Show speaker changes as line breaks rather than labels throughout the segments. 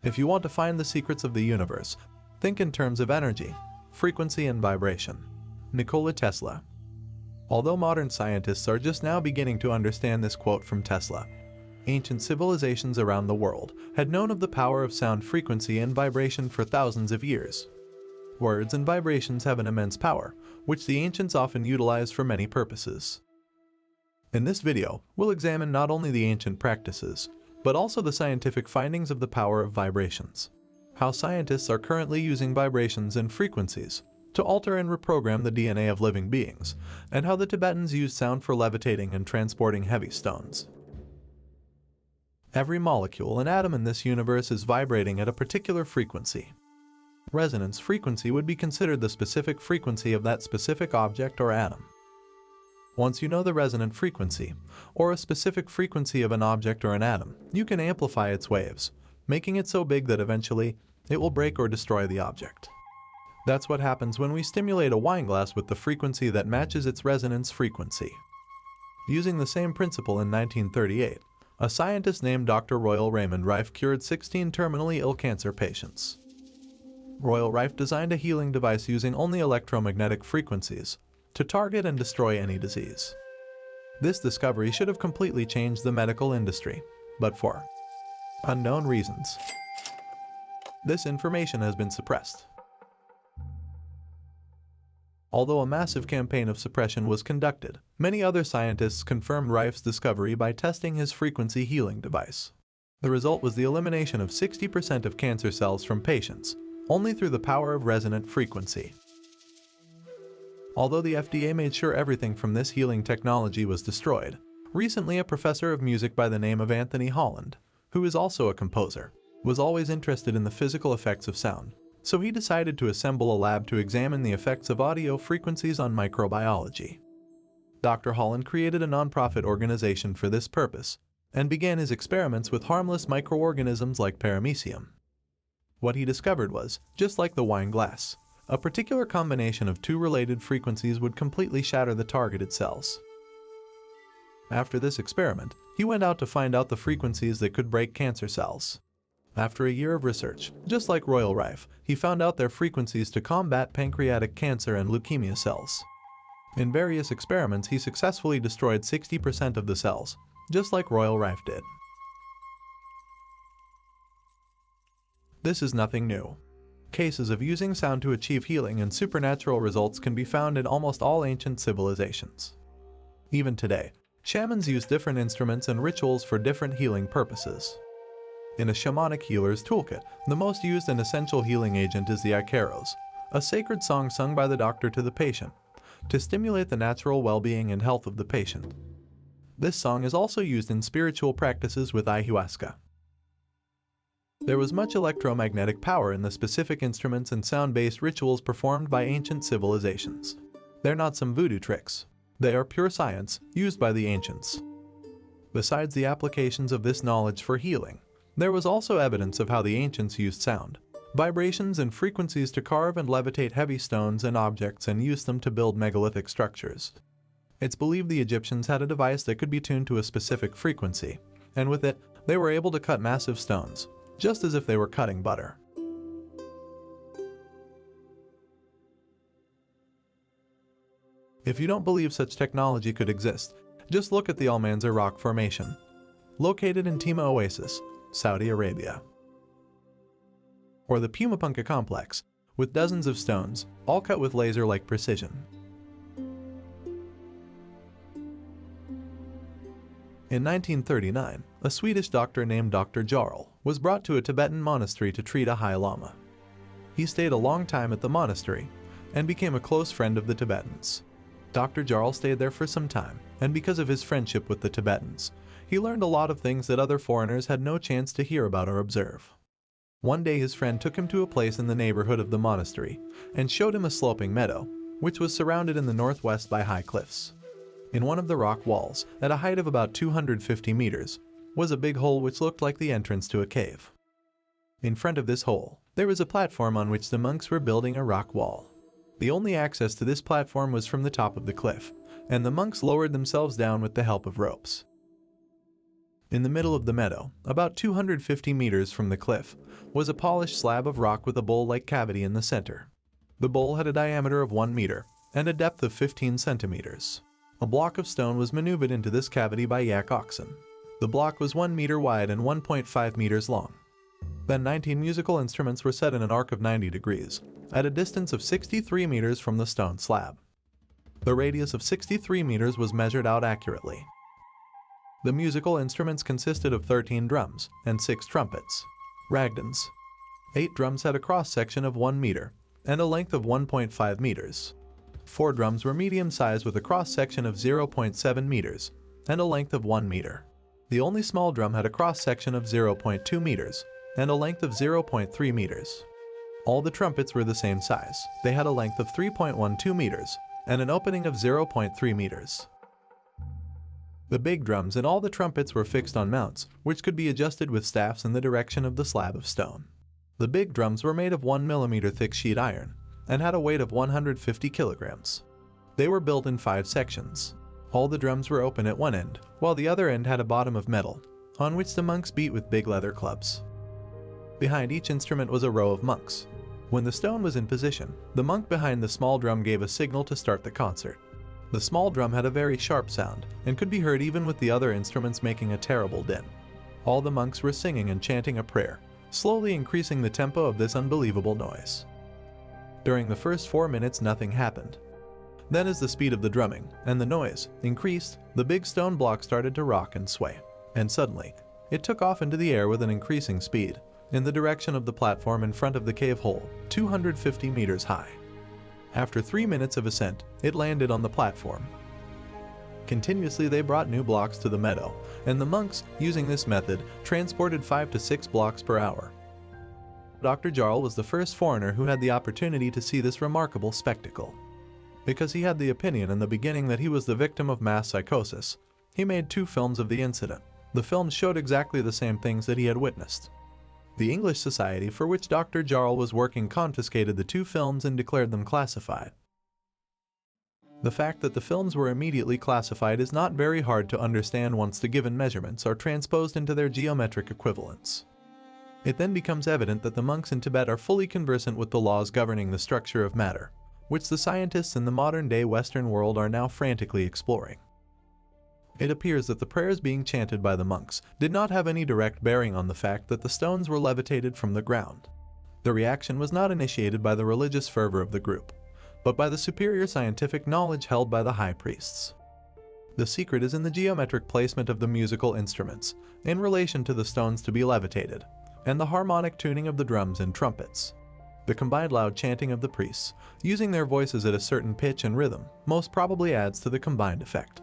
If you want to find the secrets of the universe, think in terms of energy, frequency, and vibration. Nikola Tesla. Although modern scientists are just now beginning to understand this quote from Tesla, ancient civilizations around the world had known of the power of sound frequency and vibration for thousands of years. Words and vibrations have an immense power, which the ancients often utilized for many purposes. In this video, we'll examine not only the ancient practices, but also the scientific findings of the power of vibrations, how scientists are currently using vibrations and frequencies to alter and reprogram the DNA of living beings, and how the Tibetans used sound for levitating and transporting heavy stones. Every molecule and atom in this universe is vibrating at a particular frequency. Resonance frequency would be considered the specific frequency of that specific object or atom. Once you know the resonant frequency, or a specific frequency of an object or an atom, you can amplify its waves, making it so big that eventually it will break or destroy the object. That's what happens when we stimulate a wine glass with the frequency that matches its resonance frequency. Using the same principle in 1938, a scientist named Dr. Royal Raymond Rife cured 16 terminally ill cancer patients. Royal Rife designed a healing device using only electromagnetic frequencies to target and destroy any disease. This discovery should have completely changed the medical industry, but for unknown reasons, this information has been suppressed. Although a massive campaign of suppression was conducted, many other scientists confirmed Rife's discovery by testing his frequency healing device. The result was the elimination of 60% of cancer cells from patients, only through the power of resonant frequency. Although the FDA made sure everything from this healing technology was destroyed, recently a professor of music by the name of Anthony Holland, who is also a composer, was always interested in the physical effects of sound, so he decided to assemble a lab to examine the effects of audio frequencies on microbiology. Dr. Holland created a non-profit organization for this purpose, and began his experiments with harmless microorganisms like paramecium. What he discovered was, just like the wine glass, a particular combination of two related frequencies would completely shatter the targeted cells. After this experiment, he went out to find out the frequencies that could break cancer cells. After a year of research, just like Royal Rife, he found out their frequencies to combat pancreatic cancer and leukemia cells. In various experiments, he successfully destroyed 60% of the cells, just like Royal Rife did. This is nothing new. Cases of using sound to achieve healing and supernatural results can be found in almost all ancient civilizations. Even today, shamans use different instruments and rituals for different healing purposes. In a shamanic healer's toolkit, the most used and essential healing agent is the Icaros, a sacred song sung by the doctor to the patient, to stimulate the natural well-being and health of the patient. This song is also used in spiritual practices with ayahuasca. There was much electromagnetic power in the specific instruments and sound-based rituals performed by ancient civilizations. They're not some voodoo tricks. They are pure science used by the ancients. Besides the applications of this knowledge for healing, there was also evidence of how the ancients used sound, vibrations, and frequencies to carve and levitate heavy stones and objects and use them to build megalithic structures. It's believed the Egyptians had a device that could be tuned to a specific frequency, and with it, they were able to cut massive stones, just as if they were cutting butter. If you don't believe such technology could exist, just look at the Al Manzar Rock Formation, located in Tima Oasis, Saudi Arabia. Or the Pumapunka Complex, with dozens of stones, all cut with laser-like precision. In 1939, a Swedish doctor named Dr. Jarl was brought to a Tibetan monastery to treat a High Lama. He stayed a long time at the monastery and became a close friend of the Tibetans. Dr. Jarl stayed there for some time, and because of his friendship with the Tibetans, he learned a lot of things that other foreigners had no chance to hear about or observe. One day his friend took him to a place in the neighborhood of the monastery and showed him a sloping meadow, which was surrounded in the northwest by high cliffs. In one of the rock walls, at a height of about 250 meters, was a big hole which looked like the entrance to a cave. In front of this hole, there was a platform on which the monks were building a rock wall. The only access to this platform was from the top of the cliff, and the monks lowered themselves down with the help of ropes. In the middle of the meadow, about 250 meters from the cliff, was a polished slab of rock with a bowl-like cavity in the center. The bowl had a diameter of 1 meter and a depth of 15 centimeters. A block of stone was maneuvered into this cavity by yak oxen. The block was 1 meter wide and 1.5 meters long. Then 19 musical instruments were set in an arc of 90 degrees, at a distance of 63 meters from the stone slab. The radius of 63 meters was measured out accurately. The musical instruments consisted of 13 drums and 6 trumpets, ragdans. 8 drums had a cross-section of 1 meter and a length of 1.5 meters. 4 drums were medium-sized with a cross-section of 0.7 meters and a length of 1 meter. The only small drum had a cross-section of 0.2 meters and a length of 0.3 meters. All the trumpets were the same size. They had a length of 3.12 meters and an opening of 0.3 meters. The big drums and all the trumpets were fixed on mounts, which could be adjusted with staffs in the direction of the slab of stone. The big drums were made of 1 millimeter thick sheet iron and had a weight of 150 kilograms. They were built in 5 sections. All the drums were open at one end, while the other end had a bottom of metal, on which the monks beat with big leather clubs. Behind each instrument was a row of monks. When the stone was in position, the monk behind the small drum gave a signal to start the concert. The small drum had a very sharp sound and could be heard even with the other instruments making a terrible din. All the monks were singing and chanting a prayer, slowly increasing the tempo of this unbelievable noise. During the first 4 minutes nothing happened. Then as the speed of the drumming and the noise increased, the big stone block started to rock and sway, and suddenly it took off into the air with an increasing speed, in the direction of the platform in front of the cave hole, 250 meters high. After 3 minutes of ascent, it landed on the platform. Continuously they brought new blocks to the meadow, and the monks, using this method, transported 5 to 6 blocks per hour. Dr. Jarl was the first foreigner who had the opportunity to see this remarkable spectacle. Because he had the opinion in the beginning that he was the victim of mass psychosis, he made 2 films of the incident. The films showed exactly the same things that he had witnessed. The English society for which Dr. Jarl was working confiscated the 2 films and declared them classified. The fact that the films were immediately classified is not very hard to understand once the given measurements are transposed into their geometric equivalents. It then becomes evident that the monks in Tibet are fully conversant with the laws governing the structure of matter, which the scientists in the modern-day Western world are now frantically exploring. It appears that the prayers being chanted by the monks did not have any direct bearing on the fact that the stones were levitated from the ground. The reaction was not initiated by the religious fervor of the group, but by the superior scientific knowledge held by the high priests. The secret is in the geometric placement of the musical instruments, in relation to the stones to be levitated, and the harmonic tuning of the drums and trumpets. The combined loud chanting of the priests, using their voices at a certain pitch and rhythm, most probably adds to the combined effect.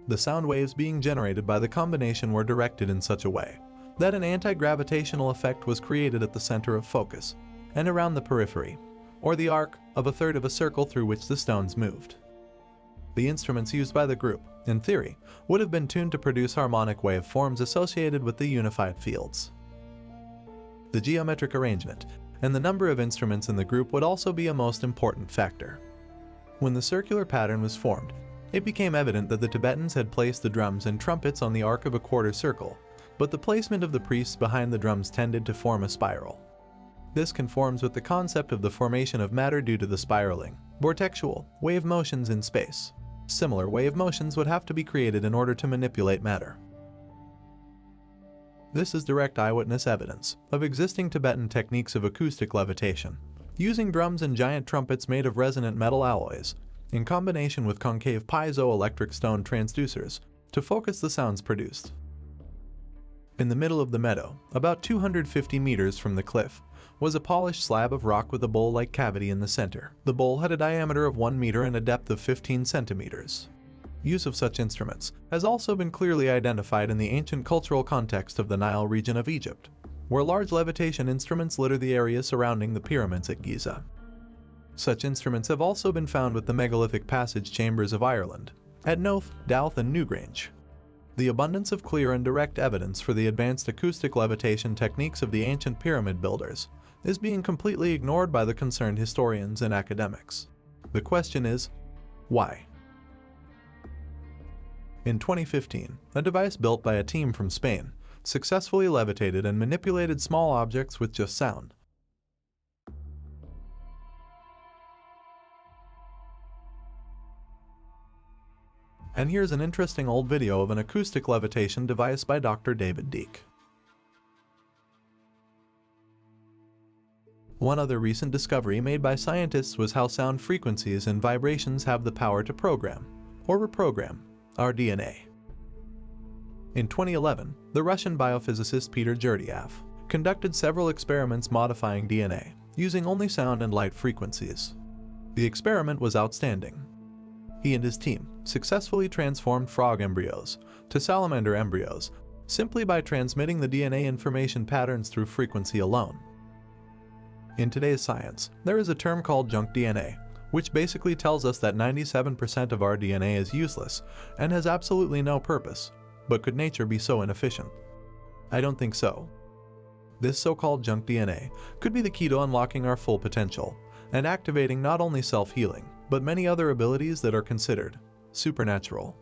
The sound waves being generated by the combination were directed in such a way that an anti-gravitational effect was created at the center of focus and around the periphery, or the arc of a third of a circle through which the stones moved. The instruments used by the group, in theory, would have been tuned to produce harmonic waveforms associated with the unified fields. The geometric arrangement and the number of instruments in the group would also be a most important factor. When the circular pattern was formed, it became evident that the Tibetans had placed the drums and trumpets on the arc of a quarter circle, but the placement of the priests behind the drums tended to form a spiral. This conforms with the concept of the formation of matter due to the spiraling, vortexual, wave motions in space. Similar wave motions would have to be created in order to manipulate matter. This is direct eyewitness evidence of existing Tibetan techniques of acoustic levitation, using drums and giant trumpets made of resonant metal alloys, in combination with concave piezoelectric stone transducers, to focus the sounds produced. In the middle of the meadow, about 250 meters from the cliff, was a polished slab of rock with a bowl-like cavity in the center. The bowl had a diameter of 1 meter and a depth of 15 centimeters. Use of such instruments has also been clearly identified in the ancient cultural context of the Nile region of Egypt, where large levitation instruments litter the area surrounding the pyramids at Giza. Such instruments have also been found with the megalithic passage chambers of Ireland, at Knowth, Douth and Newgrange. The abundance of clear and direct evidence for the advanced acoustic levitation techniques of the ancient pyramid builders is being completely ignored by the concerned historians and academics. The question is, why? In 2015, a device built by a team from Spain successfully levitated and manipulated small objects with just sound. And here's an interesting old video of an acoustic levitation device by Dr. David Deek. One other recent discovery made by scientists was how sound frequencies and vibrations have the power to program, or reprogram, our DNA. In 2011, the Russian biophysicist Peter Gurdjieff conducted several experiments modifying DNA using only sound and light frequencies. The experiment was outstanding. He and his team successfully transformed frog embryos to salamander embryos simply by transmitting the DNA information patterns through frequency alone. In today's science, there is a term called junk DNA, which basically tells us that 97% of our DNA is useless and has absolutely no purpose. But could nature be so inefficient? I don't think so. This so-called junk DNA could be the key to unlocking our full potential and activating not only self-healing, but many other abilities that are considered supernatural.